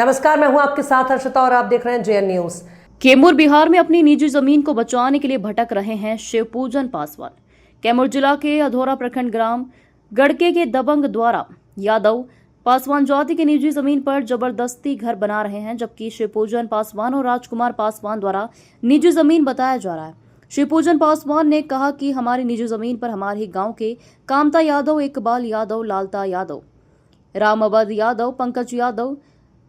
नमस्कार, मैं हूं आपके साथ हर्षिता और आप देख रहे हैं जेएन न्यूज। कैमूर बिहार में अपनी निजी जमीन को बचाने के लिए भटक रहे हैं शिवपूजन पासवान। कैमूर जिला के अधौरा प्रखंड ग्राम गड़के के दबंग द्वारा यादव पासवान जाति की निजी जमीन पर जबरदस्ती घर बना रहे हैं, जबकि शिवपूजन पासवान और राजकुमार पासवान द्वारा निजी जमीन बताया जा रहा है। शिवपूजन पासवान ने कहा कि हमारी निजी जमीन पर हमारे ही गांव के कामता यादव, इकबाल यादव, लालता यादव, रामअवध यादव, पंकज यादव,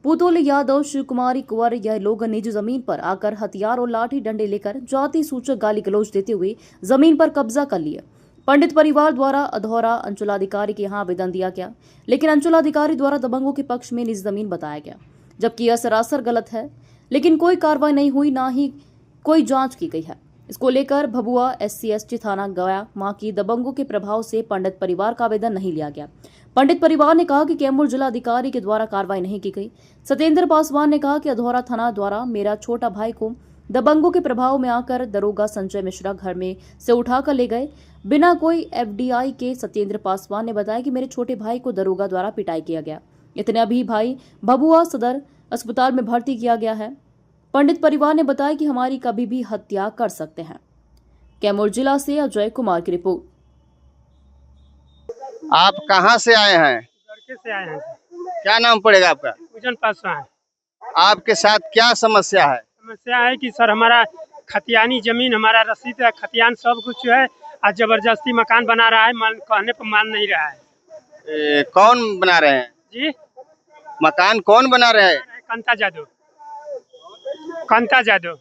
पुतुल यादव, शिव कुमारी कुंवर, यह लोग निजी जमीन पर आकर हथियार और लाठी डंडे लेकर जाति सूचक गाली गलौज देते हुए जमीन पर कब्जा कर लिए। पंडित परिवार द्वारा अधौरा अंचलाधिकारी के यहाँ आवेदन दिया गया, लेकिन अंचलाधिकारी द्वारा दबंगों के पक्ष में निजी जमीन बताया गया, जबकि यह सरासर गलत है। लेकिन कोई कार्रवाई नहीं हुई, ना ही कोई जांच की गई है। इसको लेकर भभुआ SC/ST थाना गया मां की दबंगों के प्रभाव से पंडित परिवार का आवेदन नहीं लिया गया। पंडित परिवार ने कहा कि कैमूर जिला अधिकारी के द्वारा कार्रवाई नहीं की गई। सत्येंद्र पासवान ने कहा कि अधौरा थाना द्वारा मेरा छोटा भाई को दबंगों के प्रभाव में आकर दरोगा संजय मिश्रा घर में से उठाकर ले गए बिना कोई FDI के। सत्येंद्र पासवान ने बताया कि मेरे छोटे भाई को दरोगा द्वारा पिटाई किया गया। इतने अभी भाई भभुआ सदर अस्पताल में भर्ती किया गया है। पंडित परिवार ने बताया कि हमारी कभी भी हत्या कर सकते हैं। कैमूर जिला से अजय कुमार की रिपोर्ट। आप कहाँ से आए हैं? लड़के से आए हैं। क्या नाम पड़ेगा आपका? पूजन पासवान। आपके साथ क्या समस्या है? समस्या है कि सर हमारा खतियानी जमीन, हमारा रसीद है, खतियान सब कुछ है, आज जबरदस्ती मकान बना रहा है, कहने पर मान नहीं रहा है। कौन बना रहे हैं जी? मकान कौन बना रहे हैं? कांता जादव।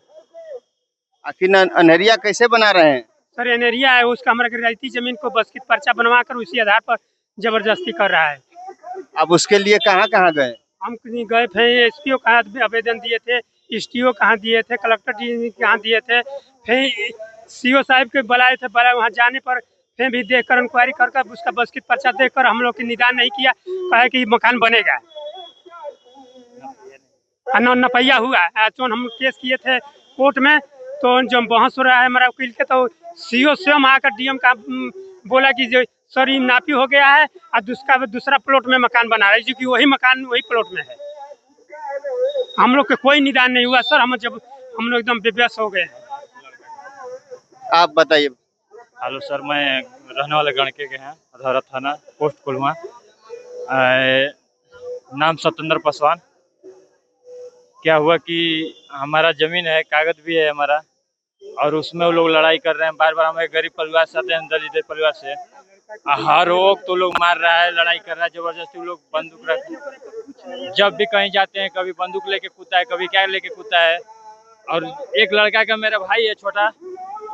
आखिर अनहरिया कैसे बना रहे हैं? सर एनेरिया है, उसका हमारे रईती जमीन को बस्कित पर्चा बनवा कर उसी आधार पर जबरदस्ती कर रहा है। अब उसके लिए कहाँ कहाँ गए? हम कहीं गए थे, SPO कहाँ आवेदन दिए थे, STO कहाँ दिए थे, कलेक्टर जी कहाँ दिए थे, फिर CO साहब के बुलाए थे, वहाँ जाने पर फिर भी देख कर इंक्वायरी कर उसका बस्कित पर्चा देख कर हम लोग की निदान नहीं किया, कहे कि मकान बनेगा। नपैया हुआ तो हम केस किए थे कोर्ट में, तो जब बहस हो रहा है हमारा वकील के, तो CO स्वयं आकर DM का बोला कि जो सर ये नापी हो गया है और दूसरा प्लॉट में मकान बना रहा है, क्योंकि वही मकान वही प्लॉट में है। हम लोग के कोई निदान नहीं हुआ सर, हम लोग एकदम बेबस हो गए। आप बताइए। हेलो सर, मैं रहने वाले गणके के हैं, अधौरा थाना, पोस्ट कोल्हुआ। नाम सत्येंद्र पासवान। क्या हुआ कि हमारा जमीन है, कागज भी है हमारा, और उसमें वो लोग लड़ाई कर रहे हैं। बार बार हमें गरीब परिवार से आते हैं, दलित परिवार से, हर वक्त तो लोग मार रहा है, लड़ाई कर रहा है, जबरदस्ती वो लोग बंदूक रख, जब भी कहीं जाते हैं कभी बंदूक लेके कूदता है, कभी क्या लेके कूदता है। और एक लड़का का मेरा भाई है छोटा,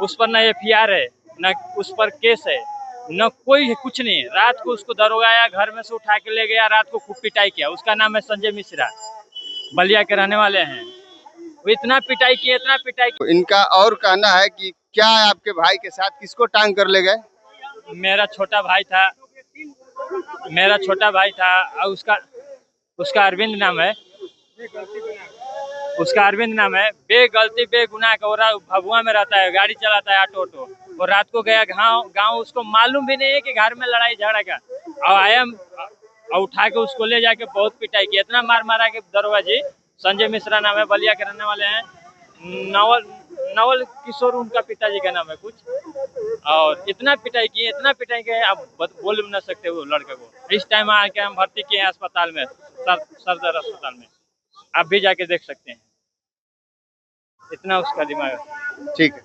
उस पर न FIR है, न उस पर केस है, न कोई कुछ नहीं। रात को उसको दरोगा आया, घर में से उठा के ले गया, रात को खूब पिटाई किया। उसका नाम है संजय मिश्रा, बलिया के रहने वाले हैं। वो इतना पिटाई किया, इतना पिटाई किया। इनका और कहना है कि क्या आपके भाई के साथ किसको टांग कर ले गए? मेरा छोटा भाई था, और उसका अरविंद नाम है, बेगलती बेगुनाह का। भभुआ में रहता है, गाड़ी चलाता है, ऑटो। और रात को गया गाँव, उसको मालूम भी नहीं है कि घर में लड़ाई झगड़ा का, और आया और उठा के उसको ले जाके बहुत पिटाई की। इतना मार मारा कि दरोगा जी, संजय मिश्रा नाम है, बलिया के रहने वाले हैं। नवल किशोर उनका पिताजी का नाम है कुछ। और इतना पिटाई किए आप बोल भी ना सकते वो लड़के को। इस टाइम आके हम भर्ती किए हैं अस्पताल में, सदर अस्पताल में। आप भी जाके देख सकते हैं, इतना उसका दिमाग है। ठीक है।